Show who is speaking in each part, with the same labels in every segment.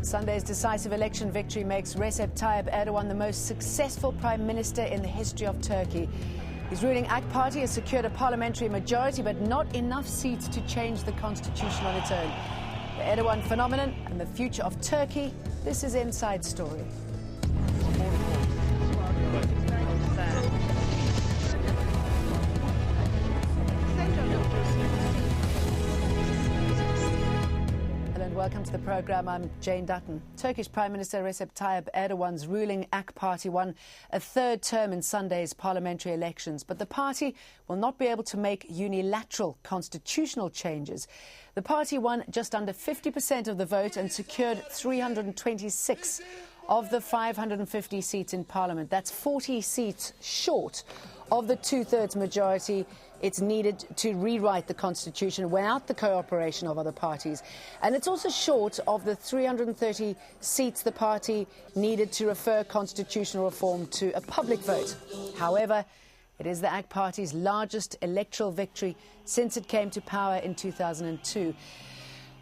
Speaker 1: Sunday's decisive election victory makes Recep Tayyip Erdogan the most successful prime minister in the history of Turkey. His ruling AK Party has secured a parliamentary majority, but not enough seats to change the constitution on its own. The Erdogan phenomenon and the future of Turkey. This is Inside Story. Welcome to the programme. I'm Jane Dutton. Turkish Prime Minister Recep Tayyip Erdogan's ruling AK Party won a third term in Sunday's parliamentary elections, but the party will not be able to make unilateral constitutional changes. The party won just under 50% of the vote and secured 326 of the 550 seats in Parliament. That's 40 seats short of the two-thirds majority it's needed to rewrite the constitution without the cooperation of other parties. And it's also short of the 330 seats the party needed to refer constitutional reform to a public vote. However, it is the AK Party's largest electoral victory since it came to power in 2002.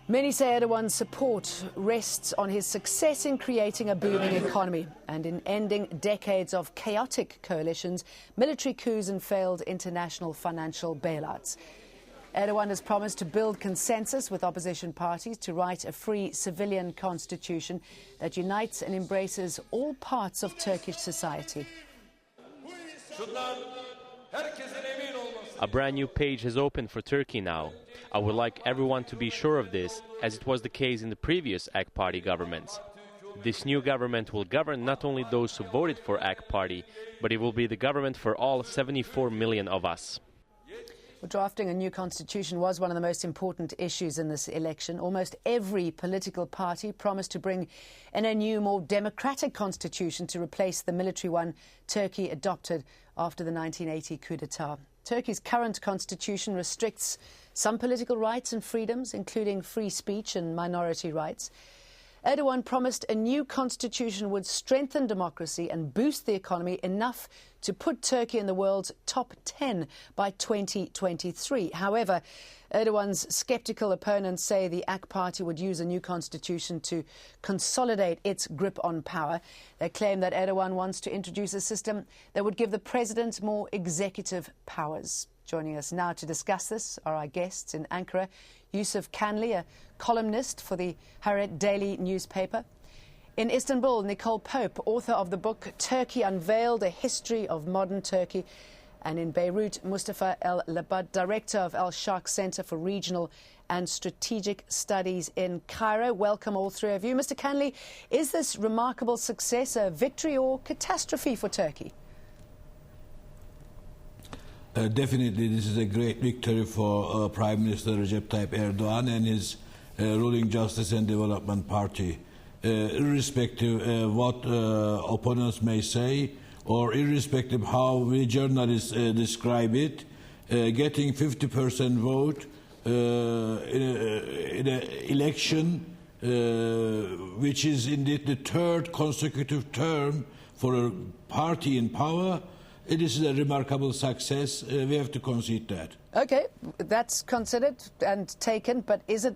Speaker 1: Many say Erdogan's support rests on his success in creating a booming economy and in ending decades of chaotic coalitions, military coups and failed international financial bailouts. Erdogan has promised to build consensus with opposition parties to write a free civilian constitution that unites and embraces all parts of Turkish society.
Speaker 2: A brand new page has opened for Turkey now. I would like everyone to be sure of this, as it was the case in the previous AK Party governments. This new government will govern not only those who voted for AK Party, but it will be the government for all 74 million of us.
Speaker 1: Well, drafting a new constitution was one of the most important issues in this election. Almost every political party promised to bring in a new, more democratic constitution to replace the military one Turkey adopted after the 1980 coup d'etat. Turkey's current constitution restricts some political rights and freedoms, including free speech and minority rights. Erdogan promised a new constitution would strengthen democracy and boost the economy enough to put Turkey in the world's top 10 by 2023. However, Erdogan's sceptical opponents say the AK Party would use a new constitution to consolidate its grip on power. They claim that Erdogan wants to introduce a system that would give the president more executive powers. Joining us now to discuss this are our guests in Ankara, Yusuf Kanli, a columnist for the Hurriyet Daily newspaper. In Istanbul, Nicole Pope, author of the book Turkey Unveiled, A History of Modern Turkey. And in Beirut, Mustafa El-Labad, director of Sharq Centre for Regional and Strategic Studies in Cairo. Welcome, all three of you. Mr. Kanli, is this remarkable success a victory or catastrophe for Turkey?
Speaker 3: Definitely, this is a great victory for Prime Minister Recep Tayyip Erdogan and his ruling Justice and Development Party. Irrespective what opponents may say, or irrespective how we journalists describe it, getting 50% vote in an election, which is indeed the third consecutive term for a party in power, it is a remarkable success. We have to concede that.
Speaker 1: OK, that's considered and taken, but is it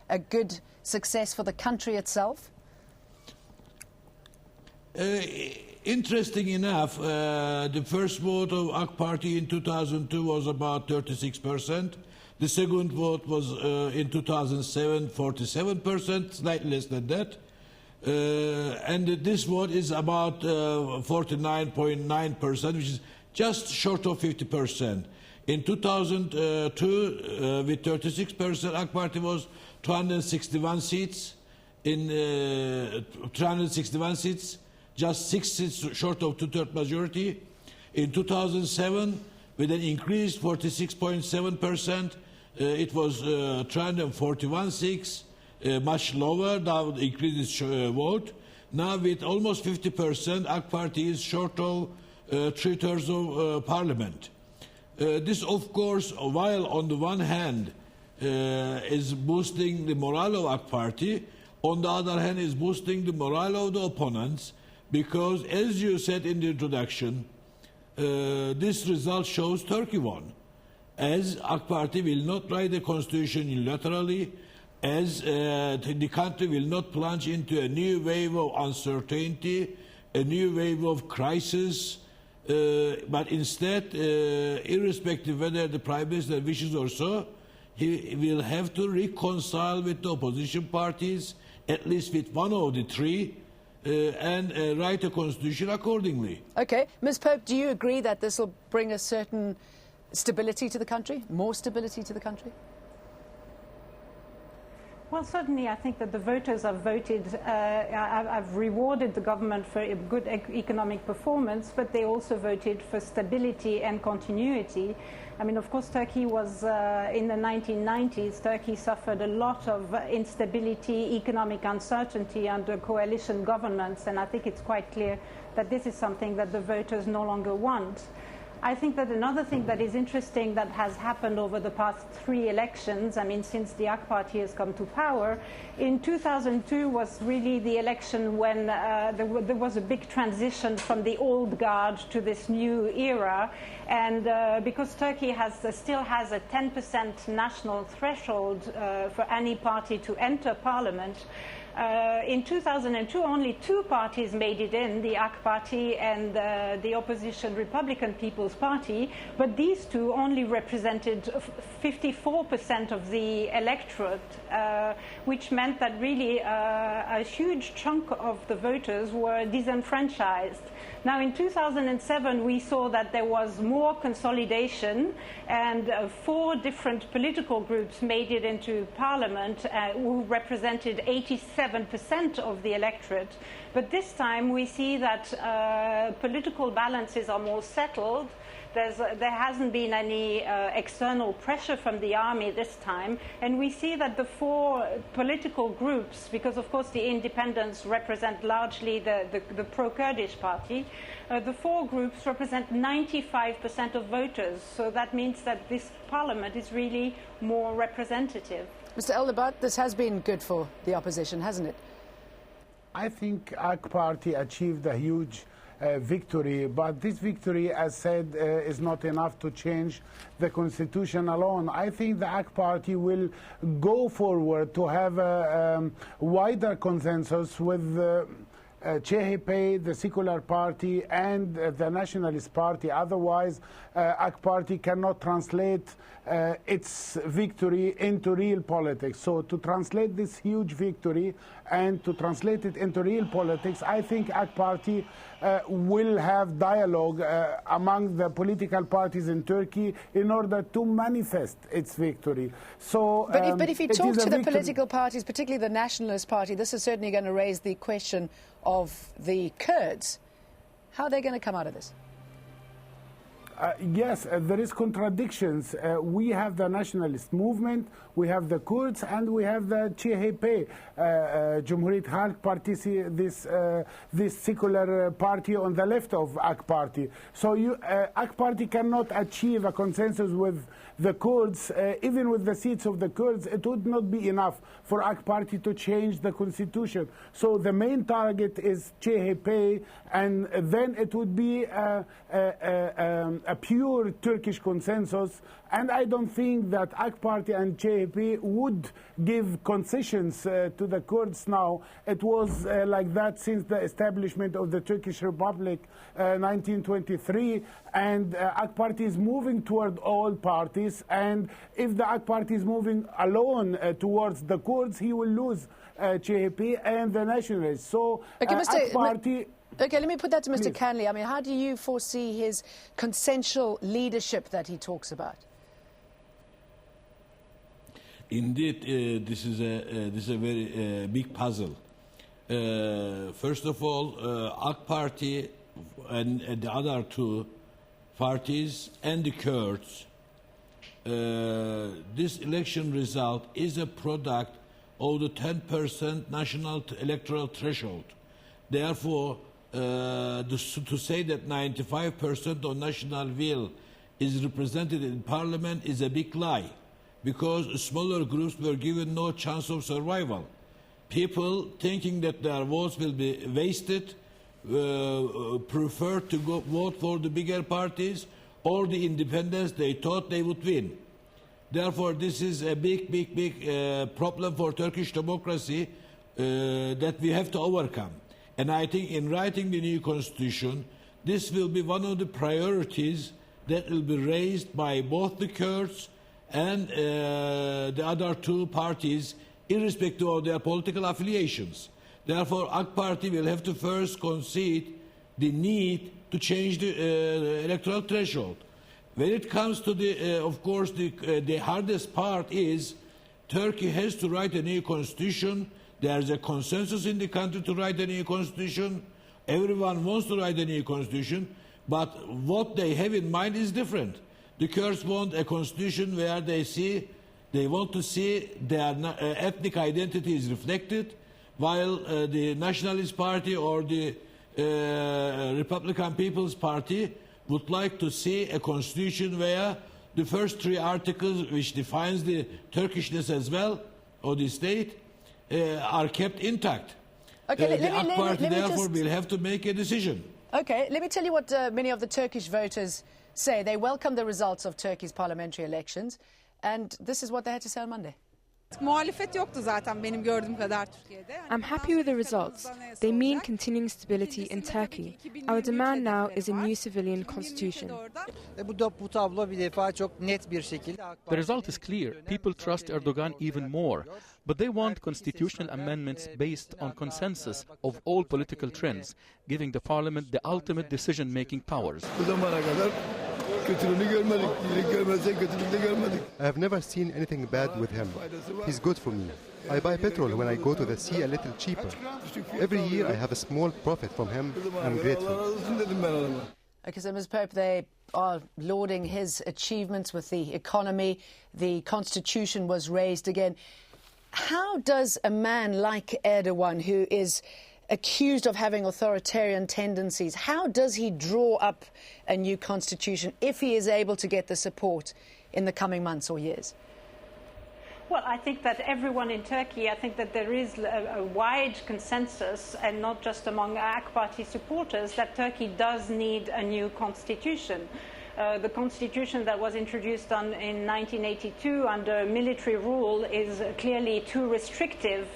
Speaker 1: a good success for the country itself?
Speaker 3: Interesting enough, the first vote of AK Party in 2002 was about 36%. The second vote was in 2007, 47%, slightly less than that. And this vote is about 49.9%, which is just short of 50%. In 2002, with 36%, AK Party was 261 seats. In 361 seats, just 6 seats short of two-thirds majority. In 2007, with an increased 46.7%, it was 341 seats. Much lower, now increased its vote. Now with almost 50%, AK Party is short of three-thirds of parliament. This, of course, while on the one hand is boosting the morale of AK Party, on the other hand is boosting the morale of the opponents, because as you said in the introduction, this result shows Turkey won. As AK Party will not write the constitution unilaterally, as the country will not plunge into a new wave of uncertainty, a new wave of crisis, but instead, irrespective whether the Prime Minister wishes or so, he will have to reconcile with the opposition parties, at least with one of the three, and write a constitution accordingly.
Speaker 1: Okay. Ms. Pope, do you agree that this will bring a certain stability to the country, more stability to the country?
Speaker 4: Well, certainly I think that the voters have voted, have rewarded the government for a good economic performance, but they also voted for stability and continuity. I mean, of course, Turkey was, in the 1990s, Turkey suffered a lot of instability, economic uncertainty under coalition governments, and I think it's quite clear that this is something that the voters no longer want. I think that another thing that is interesting that has happened over the past 3 elections, I mean, since the AK Party has come to power, in 2002 was really the election when there was a big transition from the old guard to this new era. And because Turkey still has a 10% national threshold for any party to enter parliament, in 2002, only 2 parties made it in, the AK Party and the opposition Republican People's Party, but these 2 only represented 54% of the electorate, which meant that really a huge chunk of the voters were disenfranchised. Now, in 2007, we saw that there was more consolidation, and 4 different political groups made it into parliament who represented 87% of the electorate. But this time, we see that political balances are more settled. There hasn't been any external pressure from the army this time, and we see that the 4 political groups, because of course the independents represent largely the pro-Kurdish party, the 4 groups represent 95% of voters, so that means that this parliament is really more representative.
Speaker 1: Mr. El-Labad, this has been good for the opposition, hasn't it?
Speaker 5: I think AK Party achieved a huge victory, but this victory, as said, is not enough to change the constitution alone. I think the AK Party will go forward to have a wider consensus with CHP, the Secular Party, and the Nationalist Party. Otherwise, AK Party cannot translate its victory into real politics. So to translate this huge victory and to translate it into real politics, I think AK Party will have dialogue among the political parties in Turkey in order to manifest its victory. So,
Speaker 1: but if you talk to the political parties, particularly the Nationalist Party, this is certainly going to raise the question of the Kurds. How are they going to come out of this?
Speaker 5: Yes, there is contradictions. We have the nationalist movement, we have the Kurds, and we have the CHP, Cumhuriyet Halk Partisi, this secular party on the left of AK Party. So AK Party cannot achieve a consensus with the Kurds. Even with the seats of the Kurds, it would not be enough for AK Party to change the constitution. So the main target is CHP, and then it would be a pure Turkish consensus, and I don't think that AK Party and CHP would give concessions to the Kurds now. It was like that since the establishment of the Turkish Republic 1923, and AK Party is moving toward all parties, and if the AK Party is moving alone towards the Kurds, he will lose CHP and the nationalists. So
Speaker 1: okay,
Speaker 5: AK Party...
Speaker 1: Okay, let me put that to Mr. Kanli. I mean, how do you foresee his consensual leadership that he talks about?
Speaker 3: Indeed, this is a very big puzzle. First of all, AK Party and the other 2 parties and the Kurds, this election result is a product of the 10% national electoral threshold. Therefore, to say that 95% of national will is represented in parliament is a big lie, because smaller groups were given no chance of survival. People thinking that their votes will be wasted prefer to vote for the bigger parties or the independents they thought they would win. Therefore, this is a big problem for Turkish democracy that we have to overcome. And I think in writing the new constitution, this will be one of the priorities that will be raised by both the Kurds and the other two parties, irrespective of their political affiliations. Therefore, AK Party will have to first concede the need to change the electoral threshold. When it comes to the, of course, the hardest part is Turkey has to write a new constitution. There's a consensus in the country to write a new constitution. Everyone wants to write a new constitution, but what they have in mind is different. The Kurds want a constitution where they want to see their ethnic identity is reflected, while the Nationalist Party or the Republican People's Party would like to see a constitution where the first three articles, which defines the Turkishness as well, or the state, are kept intact.
Speaker 1: Okay,
Speaker 3: the AK Party, therefore, will have to make a decision.
Speaker 1: Okay, let me tell you what many of the Turkish voters say. They welcome the results of Turkey's parliamentary elections, and this is what they had to say on Monday.
Speaker 6: I'm happy with the results. They mean continuing stability in Turkey. Our demand now is a new civilian constitution.
Speaker 7: The
Speaker 8: result is clear. People trust Erdogan even more. But they want constitutional amendments based on consensus of all political trends, giving the parliament the ultimate decision-making powers.
Speaker 9: I have never seen anything bad with him. He's good for me. I buy petrol when I go to the sea a little cheaper. Every year I have a small profit from him. I'm grateful.
Speaker 1: Okay, so Ms. Pope, they are lauding his achievements with the economy. The constitution was raised again. How does a man like Erdogan, who is accused of having authoritarian tendencies, how does he draw up a new constitution if he is able to get the support in the coming months or years?
Speaker 4: Well, I think that everyone in Turkey, I think that there is a wide consensus, and not just among AK Party supporters, that Turkey does need a new constitution. The constitution that was introduced in 1982 under military rule is clearly too restrictive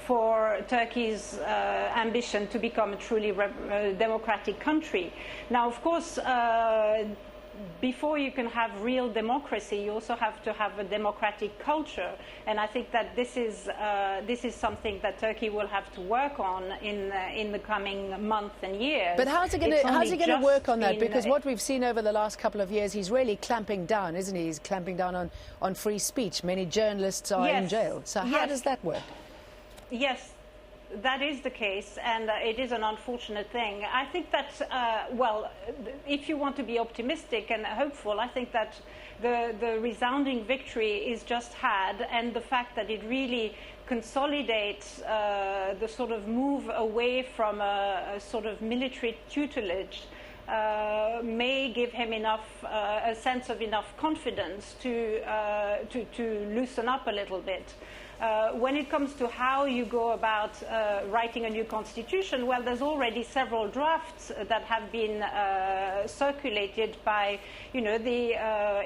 Speaker 4: for Turkey's ambition to become a truly democratic country. Now, of course, before you can have real democracy, you also have to have a democratic culture, and I think that this is something that Turkey will have to work on in the coming month and years.
Speaker 1: But how's he going to work on that? Because what we've seen over the last couple of years, he's really clamping down, isn't he? He's clamping down on free speech. Many journalists are in jail. So how does that work?
Speaker 4: Yes, that is the case, and it is an unfortunate thing. I think that, well, if you want to be optimistic and hopeful, I think that the resounding victory is just had, and the fact that it really consolidates the sort of move away from a sort of military tutelage may give him enough, a sense of enough confidence to loosen up a little bit. When it comes to how you go about writing a new constitution, well, there's already several drafts that have been circulated by, you know, the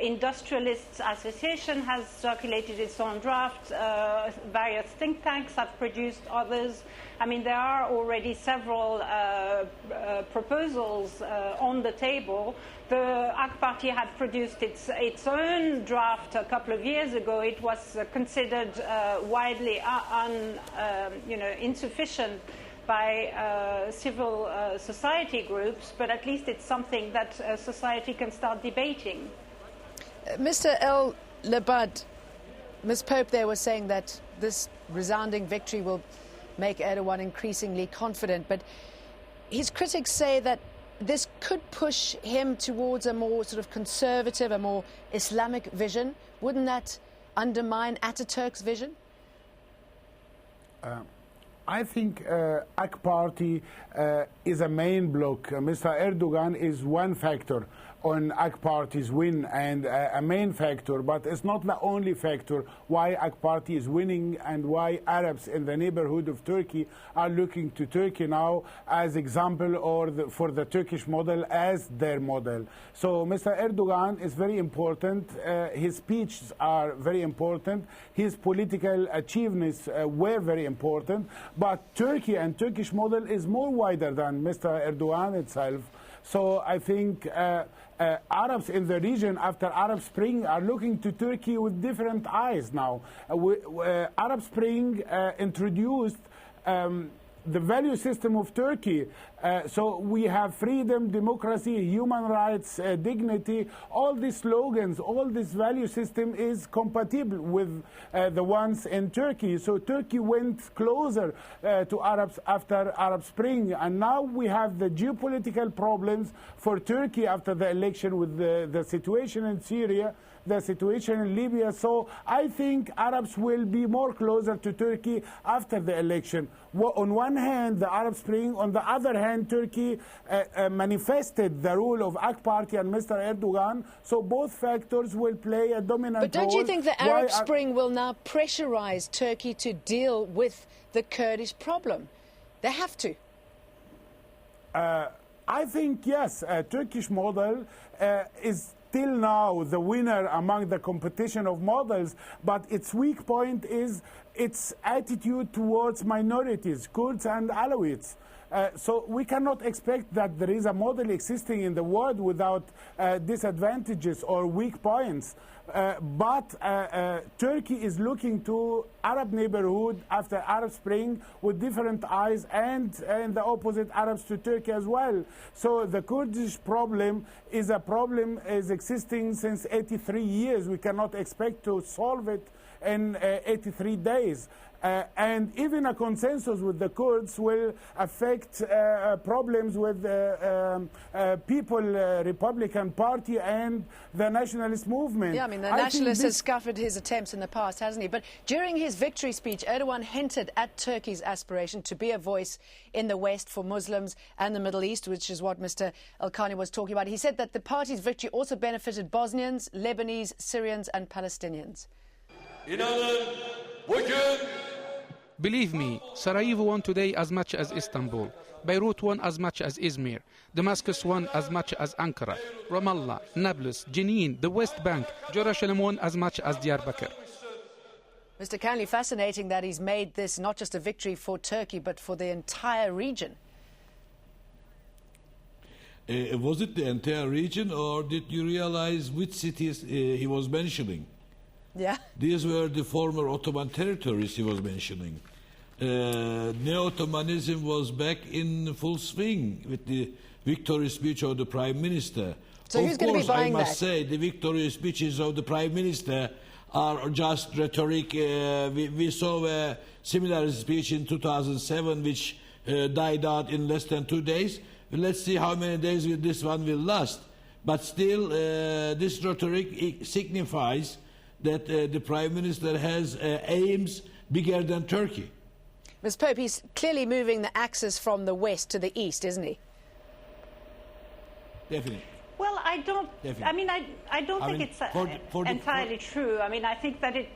Speaker 4: Industrialists Association has circulated its own draft. Various think tanks have produced others. I mean, there are already several proposals on the table. The AK Party had produced its own draft a couple of years ago. It was considered widely insufficient by civil society groups, but at least it's something that society can start debating.
Speaker 1: Mr. El-Labad, Ms. Pope there was saying that this resounding victory will make Erdogan increasingly confident, but his critics say that this could push him towards a more sort of conservative, a more Islamic vision. Wouldn't that undermine Ataturk's vision?
Speaker 5: I think AK Party is a main bloc. Mr. Erdogan is one factor. on AK Party's win and a main factor, but it's not the only factor why AK Party is winning and why Arabs in the neighborhood of Turkey are looking to Turkey now as example or for the Turkish model as their model. So Mr. Erdogan is very important. His speeches are very important. His political achievements were very important. But Turkey and Turkish model is more wider than Mr. Erdogan itself. So I think Arabs in the region after Arab Spring are looking to Turkey with different eyes now. Arab Spring introduced the value system of Turkey. So we have freedom, democracy, human rights, dignity. All these slogans, all this value system is compatible with the ones in Turkey. So Turkey went closer to Arabs after Arab Spring. And now we have the geopolitical problems for Turkey after the election with the situation in Syria, the situation in Libya. So I think Arabs will be more closer to Turkey after the election. On one hand, the Arab Spring, on the other hand, Turkey manifested the rule of AK Party and Mr. Erdogan. So both factors will play a dominant role.
Speaker 1: But don't you think the Arab Spring will now pressurize Turkey to deal with the Kurdish problem? They have to.
Speaker 5: I think, yes, Turkish model is till now the winner among the competition of models, but its weak point is its attitude towards minorities, Kurds and Alawites. So we cannot expect that there is a model existing in the world without disadvantages or weak points. But Turkey is looking to Arab neighborhood after Arab Spring with different eyes, and the opposite Arabs to Turkey as well. So the Kurdish problem is a problem is existing since 83 years. We cannot expect to solve it in 83 days. And even a consensus with the Kurds will affect problems with People Republican Party and the nationalist movement.
Speaker 1: Yeah, I mean, the nationalist has scuppered his attempts in the past, hasn't he? But during his victory speech, Erdogan hinted at Turkey's aspiration to be a voice in the West for Muslims and the Middle East, which is what Mr. El-Khani was talking about. He said that the party's victory also benefited Bosnians, Lebanese, Syrians and Palestinians.
Speaker 7: Believe me, Sarajevo won today as much as Istanbul. Beirut won as much as Izmir. Damascus won as much as Ankara. Ramallah, Nablus, Jenin, the West Bank. Jerusalem won as much as Diyarbakir.
Speaker 1: Mr. Kanli, fascinating that he's made this not just a victory for Turkey, but for the entire region.
Speaker 3: Was it the entire region, or did you realize which cities he was mentioning?
Speaker 1: Yeah.
Speaker 3: These were the former Ottoman territories he was mentioning. Neo-Ottomanism was back in full swing with the victory speech of the Prime Minister.
Speaker 1: So who's going to be buying that?
Speaker 3: I must say the victory speeches of the Prime Minister are just rhetoric. We saw a similar speech in 2007 which died out in less than 2 days. Let's see how many days this one will last. But still, this rhetoric signifies that the Prime Minister has aims bigger than Turkey.
Speaker 1: Ms. Pope, he's clearly moving the axis from the west to the east, isn't he?
Speaker 3: Definitely.
Speaker 4: Well, I don't.
Speaker 3: Definitely.
Speaker 4: I mean, I don't think it's entirely true. I mean, I think that it.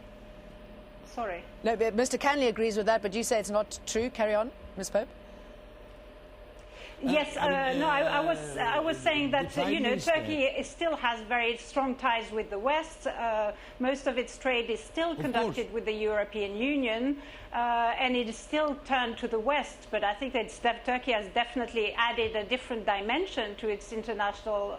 Speaker 4: Sorry.
Speaker 1: No, but Mr. Kanli agrees with that, but you say it's not true. Carry on, Ms. Pope.
Speaker 4: Yes, no, I was saying that, you know, Turkey still has very strong ties with the West. Most of its trade is still conducted with the European Union, and it is still turned to the West. But I think that Turkey has definitely added a different dimension to its international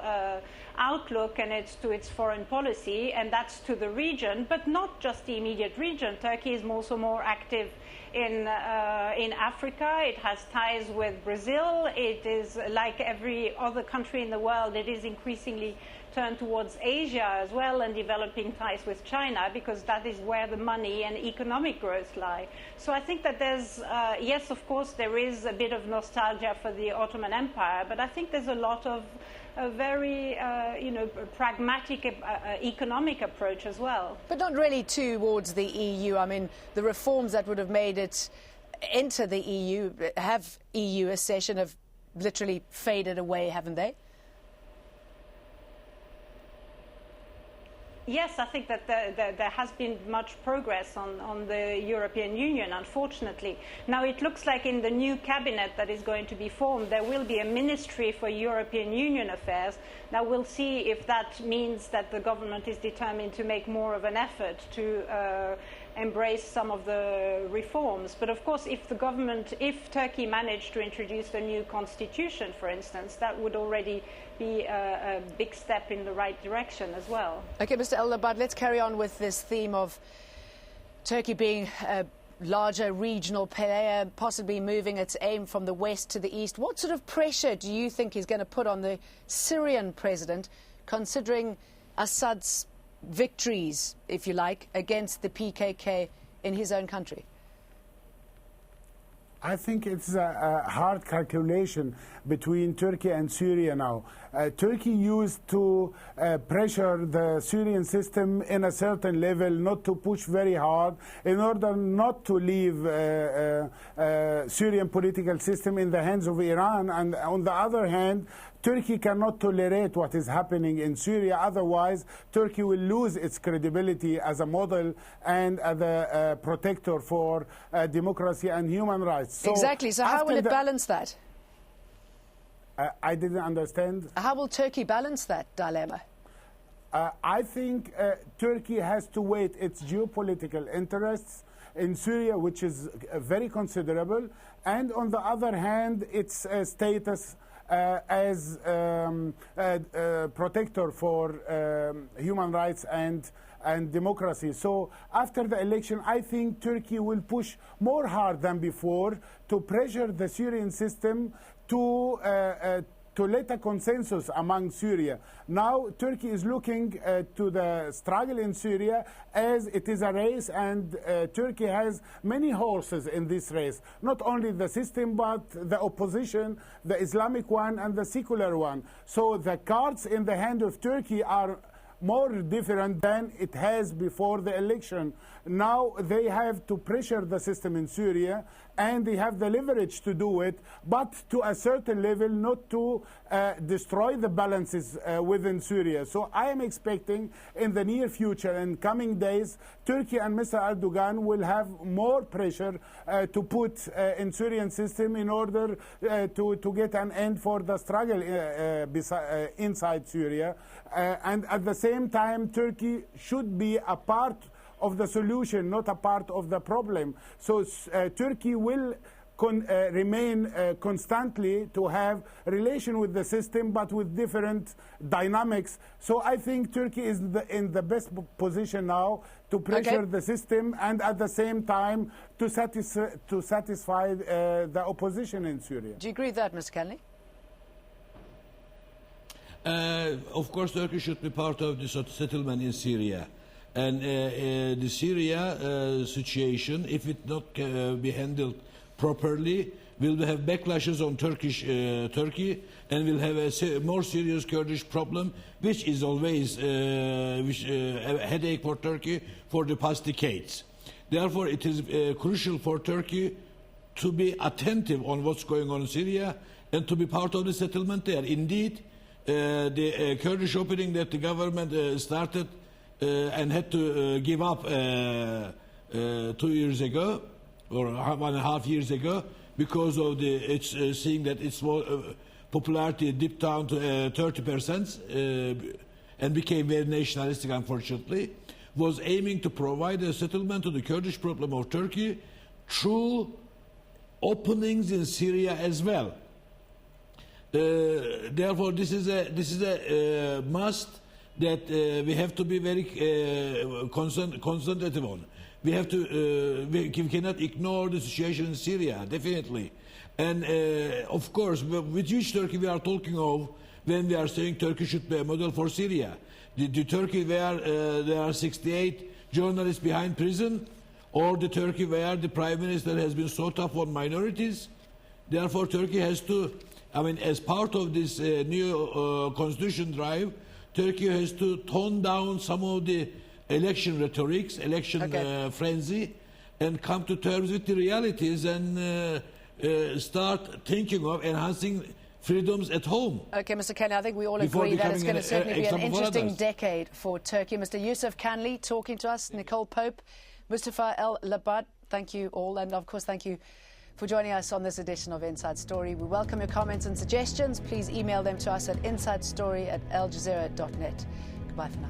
Speaker 4: outlook and to its foreign policy, and that's to the region, but not just the immediate region. Turkey is also more active in Africa. It has ties with Brazil. It is, like every other country in the world, it is increasingly turned towards Asia as well, and developing ties with China, because that is where the money and economic growth lie. So I think that there's, yes, of course, there is a bit of nostalgia for the Ottoman Empire, but I think there's a lot of a very, you know, pragmatic economic approach as well.
Speaker 1: But not really towards the EU. I mean, the reforms that would have made it enter the EU, have EU accession, have literally faded away, haven't they?
Speaker 4: Yes, I think that there has been much progress on the European Union, unfortunately. Now it looks like in the new cabinet that is going to be formed, there will be a ministry for European Union affairs. Now we'll see if that means that the government is determined to make more of an effort to embrace some of the reforms. But of course, if Turkey managed to introduce a new constitution, for instance, that would already be a big step in the right direction as well.
Speaker 1: Okay, Mr. El-Labad, let's carry on with this theme of Turkey being a larger regional player, possibly moving its aim from the west to the east. What sort of pressure do you think is going to put on the Syrian president, considering Assad's victories, if you like, against the PKK in his own country?
Speaker 5: I think it's a hard calculation between Turkey and Syria now. Turkey used to pressure the Syrian system in a certain level, not to push very hard, in order not to leave Syrian political system in the hands of Iran. And on the other hand, Turkey cannot tolerate what is happening in Syria. Otherwise, Turkey will lose its credibility as a model and as a protector for democracy and human rights. So
Speaker 1: exactly. So how will it balance that?
Speaker 5: I didn't understand.
Speaker 1: How will Turkey balance that dilemma?
Speaker 5: I think Turkey has to weigh its geopolitical interests in Syria, which is very considerable, and on the other hand, its status as protector for human rights and democracy. So after the election, I think Turkey will push more hard than before to pressure the Syrian system to let a consensus among Syria. Now Turkey is looking to the struggle in Syria as it is a race, and Turkey has many horses in this race. Not only the system, but the opposition, the Islamic one and the secular one. So the cards in the hand of Turkey are more different than it has before the election. Now they have to pressure the system in Syria, and they have the leverage to do it, but to a certain level, not to destroy the balances within Syria. So I am expecting in the near future, in coming days, Turkey and Mr. Erdogan will have more pressure to put in Syrian system in order to get an end for the struggle inside Syria. And at the same time, Turkey should be a part of the solution, not a part of the problem. So Turkey will remain constantly to have relation with the system, but with different dynamics. So I think Turkey is in the best position now to pressure the system, and at the same time to satisfy the opposition in Syria.
Speaker 1: Do you agree with that, Mr. Kanli?
Speaker 3: Of course, Turkey should be part of the settlement in Syria. And the Syria situation, if it not be handled properly, will have backlashes on Turkey, and will have a more serious Kurdish problem, which is always a headache for Turkey for the past decades. Therefore, it is crucial for Turkey to be attentive on what's going on in Syria and to be part of the settlement there. Indeed, the Kurdish opening that the government started and had to give up 2 years ago, or 1.5 years ago, because of its seeing that its popularity dipped down to 30% and became very nationalistic, unfortunately, was aiming to provide a settlement to the Kurdish problem of Turkey through openings in Syria as well. Therefore, this is a must that we have to be very concentrative on. We have to we cannot ignore the situation in Syria, definitely. And of course, with which Turkey we are talking of when we are saying Turkey should be a model for Syria? The Turkey where there are 68 journalists behind prison, or the Turkey where the Prime Minister has been so tough on minorities? Therefore, Turkey has to, as part of this new constitution drive, Turkey has to tone down some of the election rhetorics, election frenzy, and come to terms with the realities and start thinking of enhancing freedoms at home.
Speaker 1: Okay, Mr. Kanli, I think we all agree that it's going to certainly be an interesting decade for Turkey. Mr. Yusuf Kanli talking to us, Nicole Pope, Mustafa El-Labad, thank you all. And, of course, thank you for joining us on this edition of Inside Story. We welcome your comments and suggestions. Please email them to us at insidestory@aljazeera.net. Goodbye for now.